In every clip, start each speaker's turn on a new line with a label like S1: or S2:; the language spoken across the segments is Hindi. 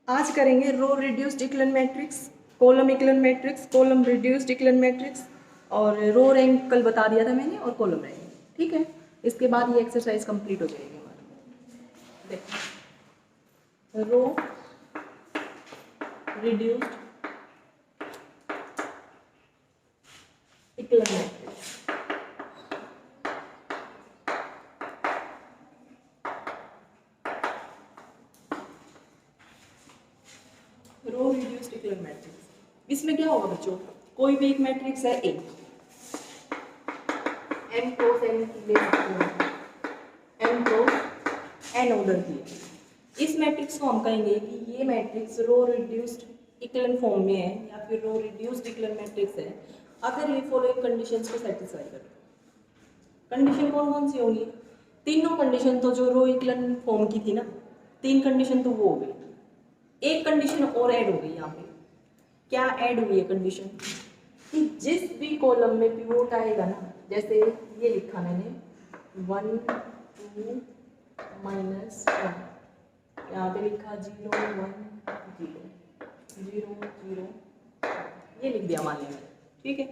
S1: आज करेंगे row reduced equivalent matrix, column equivalent matrix, column reduced equivalent matrix और रो रैंक कल बता दिया था मैंने और कॉलम रैंक। ठीक है, इसके बाद ये एक्सरसाइज कंप्लीट हो जाएगी हमारा। देखो रो रिड्यूस्ड इक्विवेलेंट मैट्रिक्स। रो रिड्यूस्ड इक्विवेलेंट मैट्रिक्स, इसमें क्या होगा बच्चों, कोई भी एक मैट्रिक्स है ए, m क्रॉस n की ले सकते हैं, m क्रॉस n ऑर्डर की है। इस मैट्रिक्स को हम कहेंगे कि ये मैट्रिक्स रो रिड्यूस्ड इक्विवेलेंट फॉर्म में है या फिर रो रिड्यूस्ड इक्विवेलेंट मैट्रिक्स है अगर ये फॉलोइंग कंडीशंस को सेटिस्फाई करे। कंडीशन कौन कौन सी होंगी? तीनों कंडीशन तो जो रो इक्विवेलेंट फॉर्म की थी ना, तीन कंडीशन तो वो हो गई, एक कंडीशन और ऐड हो गई यहाँ पे। क्या ऐड हुई है कंडीशन? कि जिस भी कॉलम में पिवोट आएगा ना, जैसे ये लिखा मैंने 1 2 -1, यहाँ पे लिखा 0 1 0 0 0, ये लिख दिया मान लिया मैंने। ठीक है,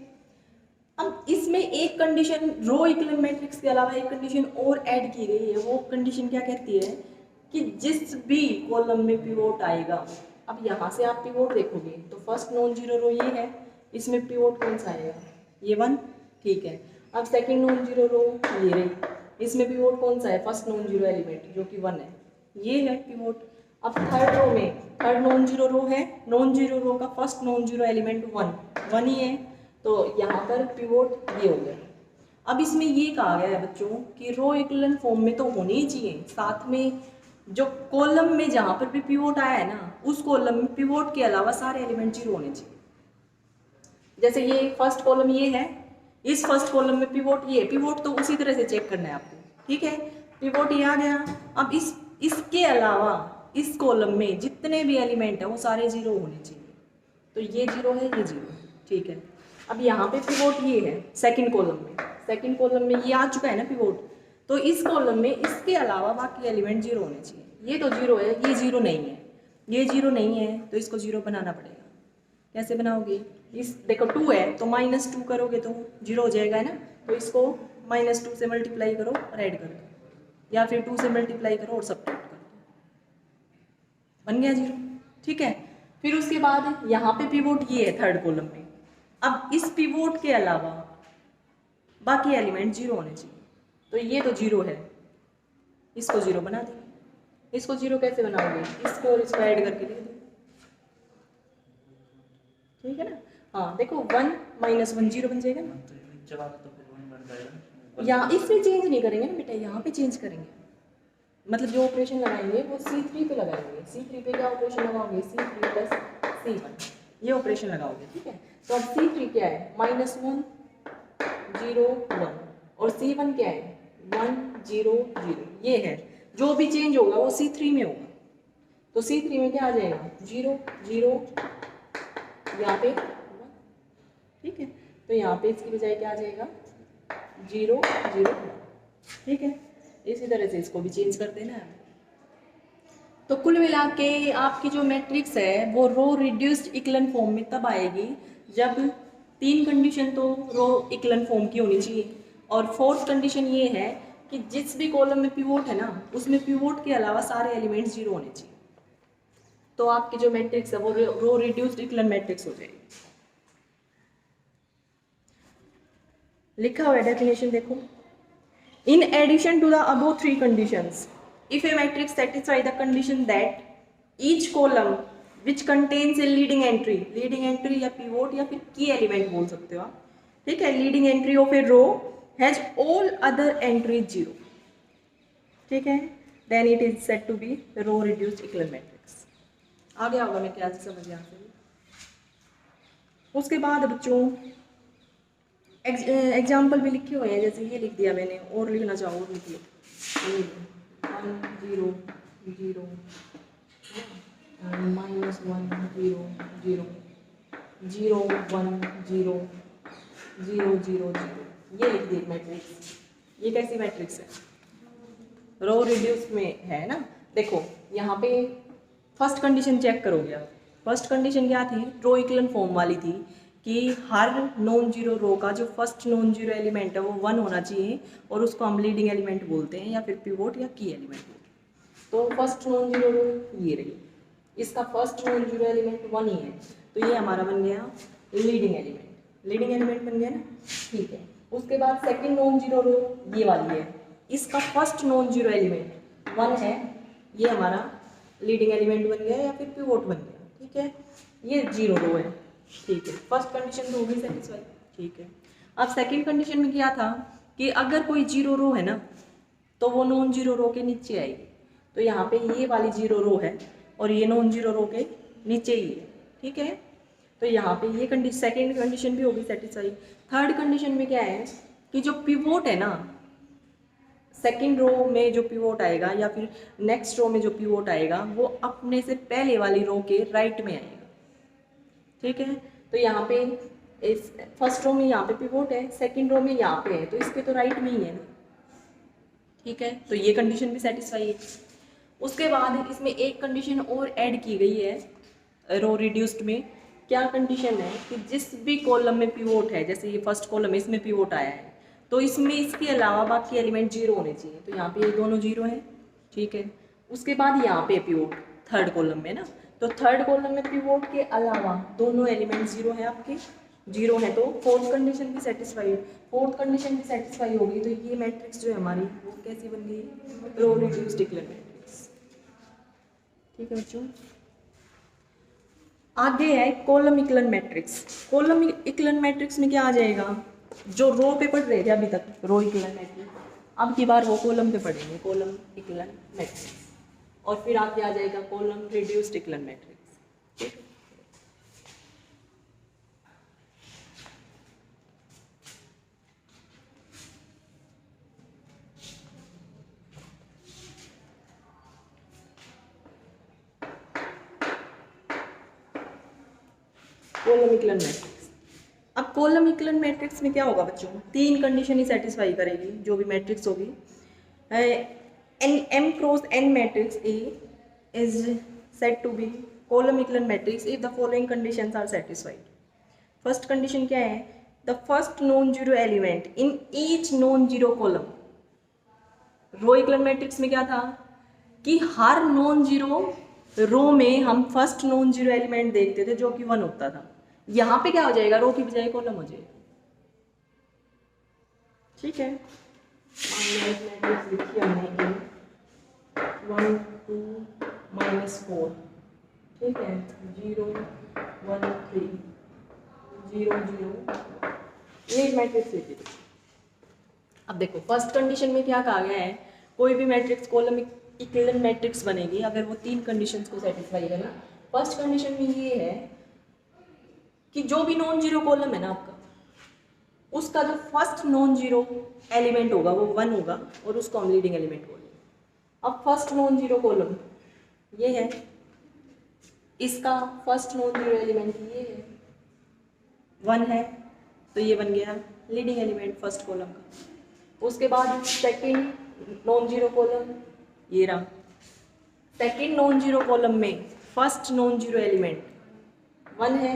S1: अब इसमें एक कंडीशन रो इक्विवेलेंट मैट्रिक्स के अलावा एक कंडीशन और ऐड की गई है। वो कंडीशन क्या कहती है कि जिस भी कॉलम में पिवोट आएगा, अब यहाँ से आप पिवोट देखोगे तो फर्स्ट नॉन जीरो रो ये है, इसमें पिवोट कौन सा आएगा? ये 1। ठीक है, अब सेकंड नॉन जीरो रो ये रही, इसमें पिवोट कौन सा है? फर्स्ट नॉन जीरो एलिमेंट जो कि 1 है, ये है पिवोट। अब थर्ड रो में थर्ड नॉन जीरो रो है, नॉन जीरो रो का फर्स्ट नॉन जीरो एलिमेंट 1 ही है, तो यहाँ पर पिवोट ये हो गया। अब इसमें ये कहा गया है बच्चों कि रो इक्विवेलेंट फॉर्म में तो होने ही चाहिए, साथ में जो कॉलम में जहाँ पर भी पिवोट आया है ना, उस कॉलम में पिवोट के अलावा सारे एलिमेंट 0 होने चाहिए। जैसे ये फर्स्ट कॉलम ये है, इस फर्स्ट कॉलम में पिवोट ये है, पिवोट तो उसी तरह से चेक करना है आपको। ठीक है, पिवोट ये आ गया। अब इसके अलावा इस कॉलम में जितने भी एलिमेंट है वो सारे 0 होने चाहिए, तो ये 0 है, ये 0 है। ठीक है, अब यहाँ पे पिवोट ये है सेकंड कॉलम में ये आ चुका है ना पिवोट, तो इस कॉलम में इसके अलावा बाकी एलिमेंट 0 होने चाहिए। ये तो 0 है, ये 0 नहीं है, ये 0 नहीं है, तो इसको 0 बनाना पड़ेगा। कैसे बनाओगे? इस देखो 2 है तो -2 करोगे तो 0 हो जाएगा है ना, तो इसको -2 से मल्टीप्लाई करो और ऐड कर दो, या फिर 2 से मल्टीप्लाई करो और सब्ट्रैक्ट कर दो, बन गया 0। ठीक है, फिर उसके बाद यहाँ पे पिवोट ये है थर्ड कॉलम में। अब इस पिवोट के अलावा बाकी एलिमेंट 0 होने चाहिए, तो ये तो 0 है, इसको 0 बना देंगे। इसको 0 कैसे बनाओगे? इसको और इसको ऐड करके लिख दो। ठीक है ना, हाँ देखो 1 -1 0 बन जाएगा ना, यहाँ इसमें चेंज नहीं करेंगे ना बेटा, यहाँ पे चेंज करेंगे। मतलब जो ऑपरेशन लगाएंगे वो C3 पे लगाएंगे। C3 पे क्या ऑपरेशन लगाओगे? C3 + C1, ये ऑपरेशन लगाओगे। ठीक है, तो अब C3 क्या है? -1 0 1, और C1 क्या है? 1 0 0, ये है। जो भी चेंज होगा वो C3 में होगा, तो C3 में क्या आ जाएगा? 0 0, यहाँ पे 1। ठीक है, तो यहाँ पे इसकी बजाय क्या आ जाएगा? 0 0 1। ठीक है, इसी तरह से इसको भी चेंज कर देना है। तो कुल मिला के आपकी जो मैट्रिक्स है वो रो रिड्यूस्ड इक्विवेलेंट फॉर्म में तब आएगी जब तीन कंडीशन तो रो इक्विवेलेंट फॉर्म की होनी चाहिए, और फोर्थ कंडीशन ये है कि जिस भी कॉलम में पिवोट है ना, उसमें पिवोट के अलावा सारे एलिमेंट्स 0 होने चाहिए, तो आपकी जो मैट्रिक्स है वो रो रिड्यूस्ड इक्विवेलेंट मैट्रिक्स हो जाएगी। लिखा हुआ है डेफिनेशन देखो, in addition to the above three conditions, if a matrix satisfies the condition that each column which contains a leading entry या pivot या फिर key element बोल सकते हो आप, ठीक है, leading entry of a row has all other entries 0, ठीक है, then it is said to be row reduced equivalent matrix. आ गया होगा मैं क्या समझ यहाँ से। उसके बाद बच्चों एग्जाम्पल भी लिखे हुए हैं, जैसे ये लिख दिया मैंने, और लिखना चाहो और लिख लो। 1 0 0 -1 0 0 0 1 0 0 0 0, ये लिख दी मैट्रिक्स। ये कैसी मैट्रिक्स है? रो रिड्यूस में है ना। देखो यहाँ पे फर्स्ट कंडीशन चेक करोगे आप। फर्स्ट कंडीशन क्या थी, रो इक्विवेलेंट फॉर्म वाली थी कि हर नॉन जीरो रो का जो फर्स्ट नॉन जीरो एलिमेंट है वो 1 होना चाहिए और उसको हम लीडिंग एलिमेंट बोलते हैं या फिर पिवोट या की एलिमेंट बोलते हैं। तो फर्स्ट नॉन जीरो रो ये रही, इसका फर्स्ट नॉन जीरो एलिमेंट 1 ही है, तो ये हमारा बन गया लीडिंग एलिमेंट। लीडिंग एलिमेंट बन गया ना, ठीक है। उसके बाद सेकंड नॉन जीरो रो ये वाली है, इसका फर्स्ट नॉन जीरो एलिमेंट 1 है, ये हमारा लीडिंग एलिमेंट बन गया या फिर पिवोट बन गया, ठीक है। ये जीरो रो है, ठीक है। फर्स्ट कंडीशन तो होगी सेटिस्फाई, ठीक है। अब सेकंड कंडीशन में क्या था कि अगर कोई जीरो रो है ना तो वो नॉन जीरो रो के नीचे आएगी, तो यहाँ पे ये वाली जीरो रो है और ये नॉन जीरो रो के नीचे ही है, ठीक है। तो यहाँ पे ये सेकंड कंडीशन भी होगी सेटिस्फाई। थर्ड कंडीशन में क्या है कि जो पिवोट है ना, सेकंड रो में जो पिवोट आएगा या फिर नेक्स्ट रो में जो पिवोट आएगा वो अपने से पहले वाली रो के राइट में आएगा, ठीक है। तो यहाँ पे इस फर्स्ट रो में यहाँ पे पिवोट है, सेकंड रो में यहाँ पे है, तो इसके तो राइट में ही है ना, ठीक है। तो ये कंडीशन भी सेटिस्फाई है। उसके बाद इसमें एक कंडीशन और ऐड की गई है रो रिड्यूस्ड में। क्या कंडीशन है कि जिस भी कॉलम में पिवोट है, जैसे ये फर्स्ट कॉलम है इसमें पिवोट आया है, तो इसमें इसके अलावा बाकी एलिमेंट जीरो होने चाहिए। तो यहाँ पे ये दोनों जीरो हैं, ठीक है। उसके बाद यहाँ पे पिवोट थर्ड कॉलम में ना, तो थर्ड कॉलम में पिवोट के अलावा दोनों एलिमेंट जीरो है आपके, जीरो है, तो फोर्थ कंडीशन भी सेटिस्फाई। फोर्थ कंडीशन भी सेटिस्फाई होगी तो ये मैट्रिक्स जो है हमारी वो कैसी बन गई, रो रिड्यूस्ड इक्विवेलेंट मैट्रिक्स, ठीक है बच्चों। आगे है column equivalent matrix. Column equivalent matrix में क्या आ जाएगा, जो रो पे पढ़ रहे थे अभी तक रो इक्विवेलेंट मैट्रिक्स, अब की बार वो कॉलम पे पढ़ेंगे कॉलम इक्विवेलेंट मैट्रिक्स, और फिर आगे आ जाएगा कॉलम रिड्यूस्ड इक्विवेलेंट मैट्रिक्स, ठीक है। Column equivalent matrix. अब कॉलम इक्विवेलेंट मैट्रिक्स में क्या होगा बच्चों, तीन कंडीशन ही सेटिस्फाई करेगी जो भी मैट्रिक्स होगी। An M cross N matrix A is said to be column equivalent matrix if the following conditions are satisfied. First condition क्या है, the first non zero element in each non zero column. Row equivalent matrix में क्या था कि हर नॉन जीरो रो में हम फर्स्ट नॉन जीरो एलिमेंट देखते थे जो कि 1 होता था। यहाँ पे क्या हो जाएगा, रो की बजाय कॉलम हो जाएगा, ठीक है। मैट्रिक्स लिखी हमने 1 2 -4, ठीक है, 0 1 3 0 0, ये मैट्रिक्स लिखी थी। अब देखो फर्स्ट कंडीशन में क्या कहा गया है, कोई भी मैट्रिक्स कॉलम इक्विवेलेंट मैट्रिक्स बनेगी अगर वो तीन कंडीशंस को सेटिस्फाई करेगा। फर्स्ट कंडीशन में ये है कि जो भी नॉन जीरो कॉलम है ना आपका, उसका जो फर्स्ट नॉन जीरो एलिमेंट होगा वो 1 होगा और उसको हम लीडिंग एलिमेंट बोलेंगे। अब फर्स्ट नॉन जीरो कॉलम ये है, इसका फर्स्ट नॉन जीरो एलिमेंट ये है, 1 है, तो ये बन गया लीडिंग एलिमेंट फर्स्ट कॉलम का। उसके बाद सेकंड नॉन जीरो कॉलम ये रहा, सेकंड नॉन जीरो कॉलम में फर्स्ट नॉन जीरो एलिमेंट 1 है,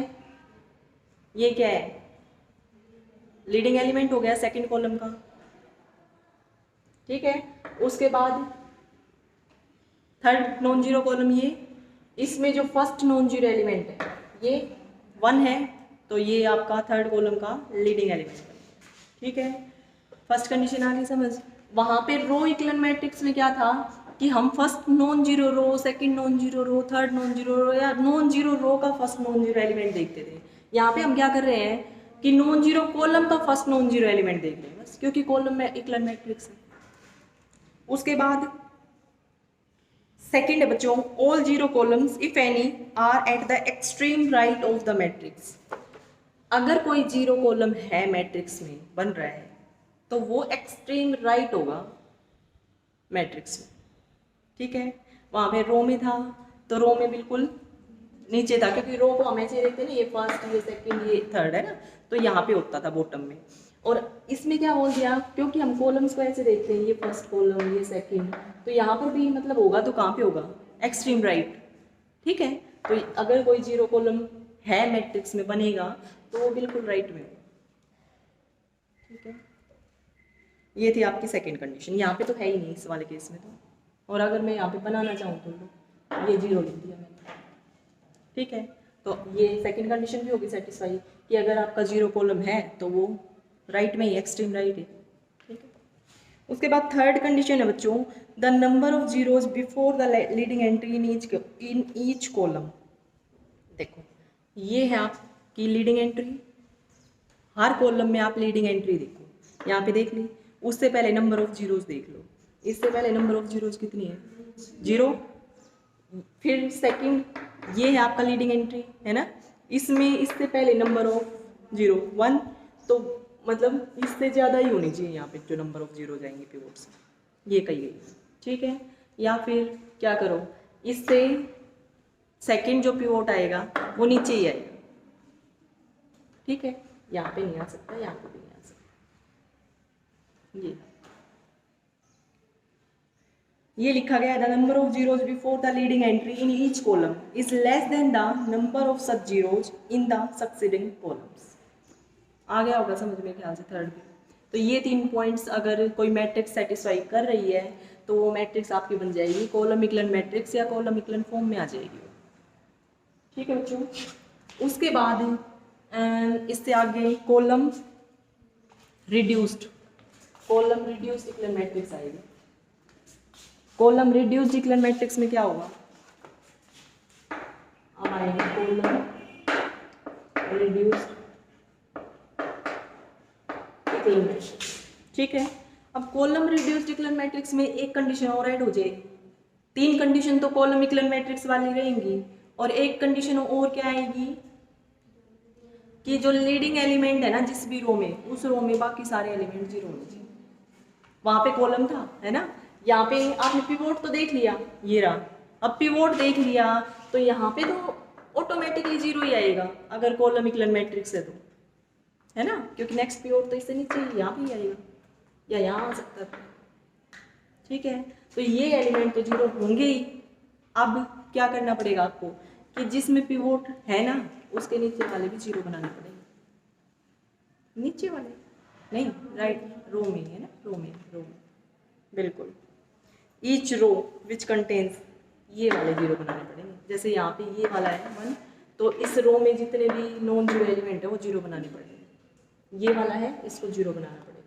S1: ये क्या है, लीडिंग एलिमेंट हो गया सेकंड कॉलम का, ठीक है। उसके बाद थर्ड नॉन जीरो कॉलम ये, इसमें जो फर्स्ट नॉन जीरो एलिमेंट है ये 1 है, तो ये आपका थर्ड कॉलम का लीडिंग एलिमेंट है, ठीक है। फर्स्ट कंडीशन आ गई समझ। वहाँ पे रो इक्विवेलेंट मैट्रिक्स में क्या था कि हम फर्स्ट नॉन जीरो रो, सेकंड नॉन जीरो रो, थर्ड नॉन जीरो रो या नॉन जीरो रो का फर्स्ट नॉन जीरो एलिमेंट देखते थे। यहाँ पे हम क्या कर रहे हैं कि नॉन जीरो कॉलम का फर्स्ट नॉन जीरो एलिमेंट देख रहे हैं बस, क्योंकि कॉलम में इक्विवेलेंट मैट्रिक्स है। उसके बाद सेकंड है बच्चों, all zero columns if any are at the extreme right of the matrix. अगर कोई जीरो कॉलम है मैट्रिक्स में बन रहा है तो वो एक्सट्रीम राइट होगा मैट्रिक्स में, ठीक है। वहाँ पे रो में था तो रो में बिल्कुल नीचे था, क्योंकि रो को हम ऐसे देखते हैं ना, ये फर्स्ट ये सेकंड ये थर्ड है ना, तो यहाँ पे होता था बॉटम में। और इसमें क्या बोल दिया, क्योंकि हम कॉलम्स को ऐसे देखते हैं, ये फर्स्ट कॉलम ये सेकंड, तो यहाँ पर भी मतलब होगा तो कहाँ पे होगा, एक्सट्रीम राइट, ठीक है, तो अगर कोई जीरो कॉलम है मैट्रिक्स में बनेगा तो वो बिल्कुल राइट में हो। ठीक है, ये थी आपकी सेकंड कंडीशन। यहाँ पे तो है ही नहीं इस वाले केस में तो, और अगर मैं यहाँ पे बनाना चाहूँ तो ये जीरो लिख दिया मैंने। ठीक है, तो ये सेकंड कंडीशन भी होगी सेटिस्फाई कि अगर आपका जीरो कॉलम है तो वो राइट में ही, एक्सट्रीम राइट है। ठीक है, उसके बाद थर्ड कंडीशन है बच्चों, the number of zeros before the leading entry in each column. देखो ये है आपकी लीडिंग एंट्री, हर कॉलम में आप लीडिंग एंट्री देखो, यहाँ पे देख ली, उससे पहले नंबर ऑफ जीरोज देख लो, इससे पहले नंबर ऑफ जीरोज कितनी है, जीरो। फिर सेकंड ये है आपका लीडिंग एंट्री, है ना, इसमें इससे पहले नंबर ऑफ जीरो 1, तो मतलब इससे ज़्यादा ही होनी चाहिए यहाँ पे जो नंबर ऑफ जीरो जाएंगे पिवोट्स, ये कही गई। ठीक है, या फिर क्या करो, इससे सेकंड जो पिवोट आएगा वो नीचे ही आएगा। ठीक है, यहाँ पे नहीं आ सकता, यहाँ पे भी नहीं आ सकता। ये लिखा गया है, the number of zeros before the leading entry in each column is less than the number of such zeros in the succeeding columns. आ गया होगा समझ में ख्याल से थर्ड भी। तो ये 3 पॉइंट्स अगर कोई मैट्रिक्स सेटिस्फाई कर रही है तो वो मैट्रिक्स आपकी बन जाएगी कॉलम इक्विवेलेंट मैट्रिक्स या कॉलम इक्विवेलेंट फॉर्म में आ जाएगी। ठीक है बच्चों, उसके बाद इससे आगे कॉलम रिड्यूस्ड इक्विवेलेंट मैट्रिक्स आएगी। कॉलम रिड्यूस्ड इक्विवेलेंट मैट्रिक्स में क्या होगा, अब आएगा कॉलम रिड्यूस्ड इक्विवेलेंट मैट्रिक्स। ठीक है, अब कॉलम रिड्यूस्ड इक्विवेलेंट मैट्रिक्स में एक कंडीशन और ऐड हो जाएगी, 3 कंडीशन तो कॉलम इक्विवेलेंट मैट्रिक्स वाली रहेंगी और एक कंडीशन और क्या आएगी कि जो लीडिंग एलिमेंट है ना जिस भी रो में, उस रो में बाकी सारे एलिमेंट जीरो होने चाहिए। वहां पे कॉलम था, है ना, यहाँ पे आपने पिवोट तो देख लिया, ये रहा, अब पिवोट देख लिया तो यहाँ पे तो ऑटोमेटिकली जीरो ही आएगा अगर कॉलम इक्विवेलेंट मैट्रिक्स है तो, है ना, क्योंकि नेक्स्ट पिवोट तो इससे नीचे यहाँ पे ही आएगा या यहाँ आ सकता है। ठीक है, तो ये एलिमेंट तो जीरो होंगे ही। अब क्या करना पड़ेगा आपको कि जिसमें पिवोट है ना उसके नीचे वाले भी जीरो बनाने पड़ेंगे, नीचे वाले नहीं, राइट रो में है ना, रो में बिल्कुल, ईच रो विच कंटेन्स, ये वाले जीरो बनाने पड़ेंगे। जैसे यहाँ पे ये वाला है 1, तो इस रो में जितने भी नॉन जीरो एलिमेंट है वो जीरो बनाने पड़ेंगे। ये वाला है, इसको जीरो बनाना पड़ेगा।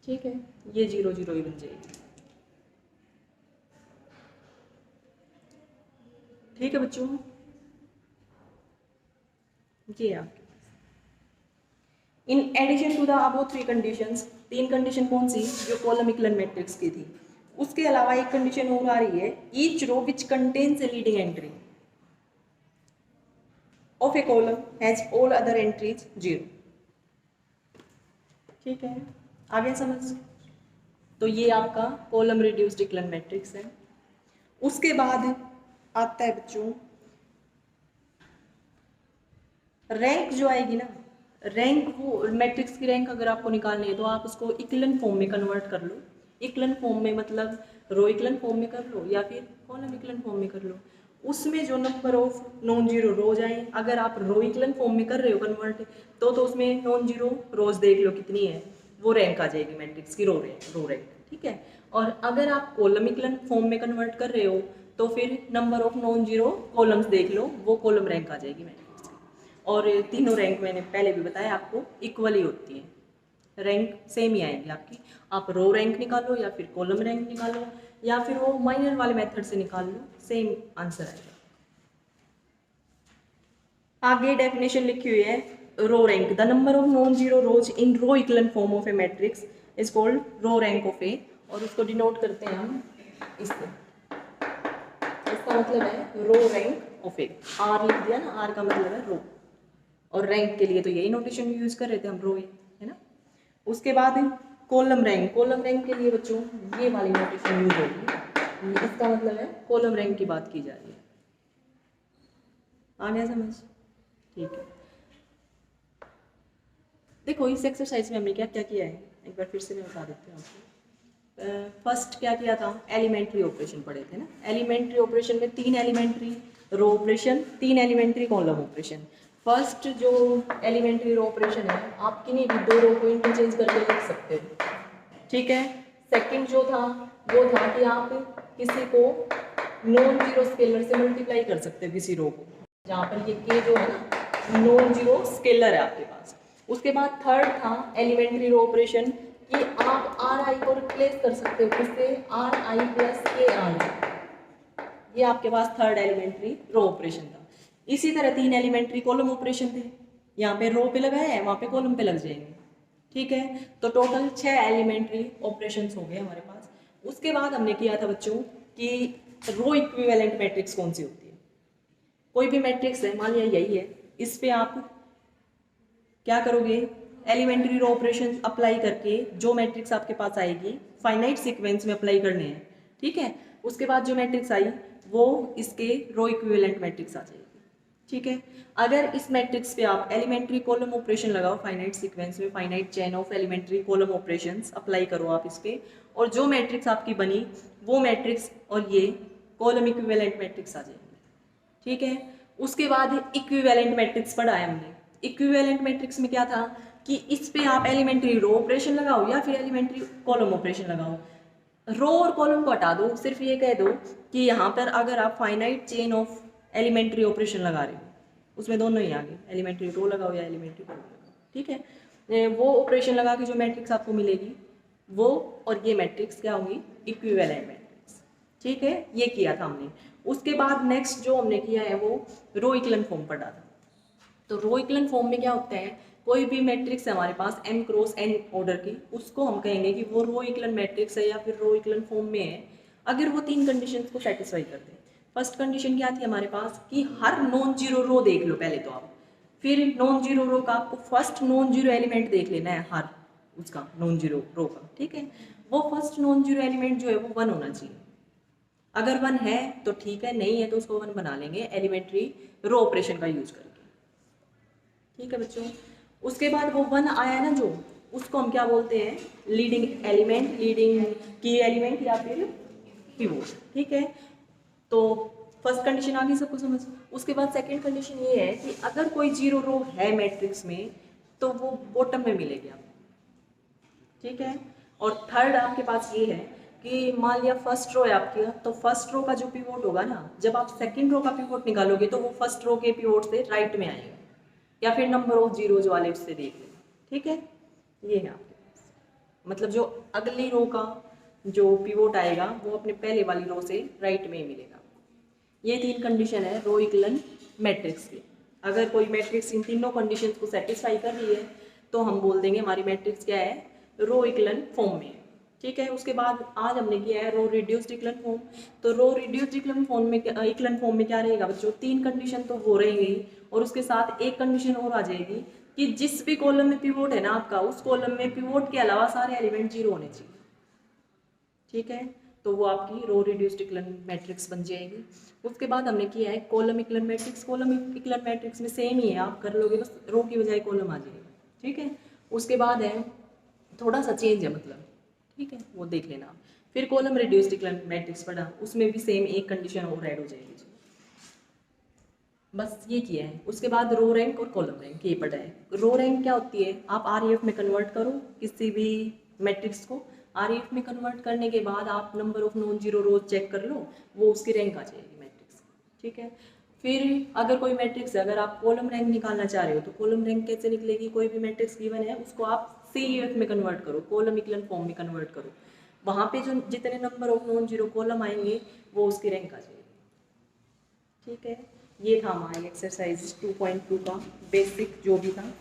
S1: ठीक है, ये 0 0 ही बन जाएगी। ठीक है बच्चों, ये आपके पास in addition to the above 3 conditions, 3 condition कौन सी, जो कॉलम इक्विवेलेंट मैट्रिक्स की थी, उसके अलावा एक कंडीशन और आ रही है, each row which contains a leading entry of a column has all other entries 0। ठीक है, आगे समझ। तो ये आपका कॉलम रिड्यूस्ड इक्विवेलेंट मैट्रिक्स है। उसके बाद आता है बच्चों रैंक जो आएगी ना, रैंक, वो मैट्रिक्स की रैंक अगर आपको निकालनी है तो आप उसको इक्विवेलेंट फॉर्म में कन्वर्ट कर लो। इक्विवेलेंट फॉर्म में मतलब रो इक्विवेलेंट फॉर्म में कर लो या फिर कॉलम इक्विवेलेंट फॉर्म में कर लो। उसमें जो नंबर ऑफ नॉन जीरो रोज आए, अगर आप रो इक्विवेलेंट फॉर्म में कर रहे हो कन्वर्ट, तो उसमें नॉन जीरो रोज देख लो कितनी है, वो रैंक आ जाएगी मैट्रिक्स की, रो रैंक। ठीक है, और अगर आप कॉलम इक्विवेलेंट फॉर्म में कन्वर्ट कर रहे हो तो फिर number of non zero columns देख लो, वो कॉलम रैंक आ जाएगी मैट्रिक्स की। और तीनों रैंक मैंने पहले भी बताया आपको इक्वल ही होती है, रैंक सेम ही आएगी आपकी। आप रो रैंक निकालो या फिर कॉलम रैंक निकालो या फिर वो माइनर वाले मेथड से निकाल लो, सेम आंसर आएगा। आगे डेफिनेशन लिखी हुई है, row rank, the number of non zero rows in row equivalent form of a matrix is called row rank of a, और उसको डिनोट करते हैं हम इससे, इसका मतलब है row rank of A. Are लिख दिया ना, आर का मतलब है रो, और रैंक के लिए तो यही नोटेशन यूज कर रहे थे हम, रो, है ना। उसके बाद कॉलम रैंक, कॉलम रैंक के लिए बच्चों ये वाली नोटेशन यूज होगी, इसका मतलब है कॉलम रैंक की बात की जा रही है। आ गया समझ? ठीक है, देखो इस एक्सरसाइज में हमने क्या क्या किया है, एक बार फिर से मैं बता देती हूँ आपको। फर्स्ट क्या किया था, एलिमेंट्री ऑपरेशन पढ़े थे ना। एलिमेंट्री ऑपरेशन में 3 elementary row operation, 3 elementary column operation. First जो एलिमेंट्री रो ऑपरेशन है, आप किन्हीं भी 2 रो को इंटरचेंज करके लिख सकते हो, ठीक है। सेकंड जो था वो था कि आप किसी को नॉन जीरो स्केलर से मल्टीप्लाई कर सकते हो किसी रो को, जहाँ पर ये के जो है ना नॉन जीरो स्केलर है आपके पास। उसके बाद थर्ड था एलिमेंट्री रो ऑपरेशन कि आप आर आई को रिप्लेस कर सकते हो किससे, आर आई प्लस के आर। ये आपके पास थर्ड एलिमेंट्री रो ऑपरेशन था। इसी तरह 3 एलिमेंट्री कॉलम ऑपरेशन थे, यहाँ पे रो पे लगाया है, वहाँ पे कॉलम पे लग जाएंगे, ठीक है। तो टोटल 6 एलिमेंट्री ऑपरेशंस हो गए हमारे पास। उसके बाद हमने किया था बच्चों कि रो इक्विवेलेंट मैट्रिक्स कौन सी होती है। कोई भी मैट्रिक्स है, मान लिया यही है, इस पे आप क्या करोगे, एलिमेंट्री रो ऑपरेशन अप्लाई करके जो मैट्रिक्स आपके पास आएगी फाइनाइट सीक्वेंस में अप्लाई करने हैं, ठीक है। उसके बाद जो मैट्रिक्स आई वो इसके रो इक्विवेलेंट मैट्रिक्स आ जाएगी, ठीक है। अगर इस मैट्रिक्स पे आप एलिमेंट्री कॉलम ऑपरेशन लगाओ फाइनाइट सीक्वेंस में, finite chain of elementary column operations apply करो आप इस पे, और जो मैट्रिक्स आपकी बनी वो मैट्रिक्स और ये कॉलम इक्विवेलेंट मैट्रिक्स आ जाएंगे, ठीक है। उसके बाद इक्विवेलेंट मैट्रिक्स पढ़ा है हमने। इक्विवेलेंट मैट्रिक्स में क्या था कि इस पे आप एलिमेंट्री रो ऑपरेशन लगाओ या फिर एलिमेंट्री कॉलम ऑपरेशन लगाओ, रो और कॉलम को हटा दो, सिर्फ ये कह दो कि यहाँ पर अगर आप finite chain of elementary operation लगा रहे हो, उसमें दोनों ही आ गए, एलिमेंट्री रो लगाओ या एलिमेंट्री कॉलम लगाओ, ठीक है। वो ऑपरेशन लगा के जो मैट्रिक्स आपको मिलेगी वो और ये मैट्रिक्स क्या होंगी, इक्विवेलेंट मैट्रिक्स, ठीक है। ये किया था हमने। उसके बाद नेक्स्ट जो हमने किया है वो रो इक्विवेलेंट फॉर्म पढ़ा था। तो रो इक्विवेलेंट फॉर्म में क्या होता है, कोई भी मैट्रिक्स है हमारे पास m क्रॉस n ऑर्डर की, उसको हम कहेंगे कि वो रो इक्विवेलेंट मैट्रिक्स है या फिर रो इक्विवेलेंट फॉर्म में है अगर वो 3 कंडीशंस को सेटिस्फाई करते हैं। फर्स्ट कंडीशन क्या थी हमारे पास कि हर नॉन जीरो रो देख लो पहले तो आप, फिर नॉन जीरो रो का आपको फर्स्ट नॉन जीरो एलिमेंट देख लेना है हर उसका नॉन जीरो रो का, ठीक है। वो फर्स्ट नॉन जीरो एलिमेंट जो है वो 1 होना चाहिए, अगर 1 है तो ठीक है, नहीं है तो उसको 1 बना लेंगे एलिमेंट्री रो ऑपरेशन का यूज करके, ठीक है बच्चों। उसके बाद वो 1 आया ना जो, उसको हम क्या बोलते हैं, लीडिंग एलिमेंट, लीडिंग की एलिमेंट या फिर पिवोट, ठीक है। तो फर्स्ट कंडीशन आ गई सबको समझ। उसके बाद सेकंड कंडीशन ये है कि अगर कोई जीरो रो है मैट्रिक्स में तो वो बॉटम में मिलेगी आपको, ठीक है। और थर्ड आपके पास ये है कि मान लिया फर्स्ट रो है आपकी, तो फर्स्ट रो का जो पिवोट होगा ना, जब आप सेकंड रो का पिवोट निकालोगे तो वो फर्स्ट रो के पिवोट से राइट में आएगा, या फिर नंबर ऑफ जीरोज वाले उससे देख लेना, ठीक है। ये है आपके पास, मतलब जो अगली रो का जो पिवोट आएगा वो अपने पहले वाली रो से राइट में ही मिलेगा। ये 3 कंडीशन है रो इक्विवेलेंट मैट्रिक्स की। अगर कोई मैट्रिक्स इन तीनों कंडीशंस को सेटिस्फाई कर रही है तो हम बोल देंगे हमारी मैट्रिक्स क्या है, रो इक्विवेलेंट फॉर्म में है, ठीक है। उसके बाद आज हमने किया है रो रिड्यूस्ड इक्विवेलेंट फॉर्म। तो रो रिड्यूस्ड इक्विवेलेंट फॉर्म में क्या रहेगा बच्चों, 3 कंडीशन तो वो रहेंगी और उसके साथ एक कंडीशन और आ जाएगी कि जिस भी कॉलम में पिवोट है ना आपका, उस कॉलम में पिवोट के अलावा सारे एलिमेंट 0 होने चाहिए, ठीक है। तो वो आपकी रो रिड्यूस्ड इक्विवेलेंट मैट्रिक्स बन जाएगी। उसके बाद हमने किया है column equivalent matrix. Column equivalent matrix में सेम ही है, आप कर लोगे बस रो की बजाय कॉलम आ जाएगा, ठीक है। उसके बाद है थोड़ा सा चेंज है मतलब, ठीक है, वो देख लेना। फिर कॉलम रिड्यूस्ड इक्विवेलेंट मैट्रिक्स पढ़ा, उसमें भी सेम एक कंडीशन और ऐड हो जाएगी, बस ये किया है। उसके बाद रो रैंक और कॉलम रैंक ये पढ़ा है। रो रैंक क्या होती है, आप आरईएफ में कन्वर्ट करो किसी भी मैट्रिक्स को, आरईएफ में कन्वर्ट करने के बाद आप number of non zero rows check कर लो, वो उसकी रैंक आ जाएगी मैट्रिक्स, ठीक है। फिर अगर कोई मैट्रिक्स है, अगर आप कॉलम रैंक निकालना चाह रहे हो तो कॉलम रैंक कैसे निकलेगी, कोई भी मैट्रिक्स गिवन है उसको आप सीईएफ में कन्वर्ट करो, कॉलम इक्विवेलेंट फॉर्म में कन्वर्ट करो, वहाँ पे जो जितने number of non zero column आएंगे वो उसकी रैंक आ जाएगी, ठीक है। ये था हमारी एक्सरसाइज 2.2 का बेसिक जो भी था।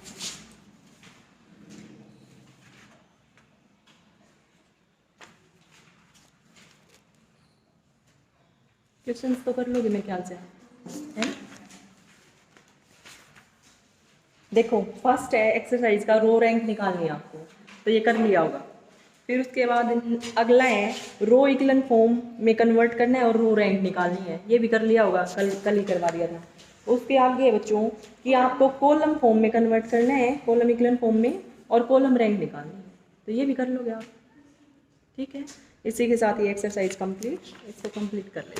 S1: क्वेश्चंस तो कर लोगे मेरे ख्याल से, है। देखो फर्स्ट है एक्सरसाइज का रो रैंक निकालनी है आपको, तो ये कर लिया होगा। फिर उसके बाद अगला है रो इक्विवेलेंट फॉर्म में कन्वर्ट करना है और रो रैंक निकालनी है, ये भी कर लिया होगा, कल ही करवा दिया था। उसके आगे बच्चों कि आपको कॉलम फॉर्म में कन्वर्ट करना है, कॉलम इक्विवेलेंट फॉर्म में, और कॉलम रैंक निकालनी है, तो ये भी कर लोगे आप, ठीक है, इसी के साथ ये एक्सरसाइज कंप्लीट, इसको कंप्लीट कर लें।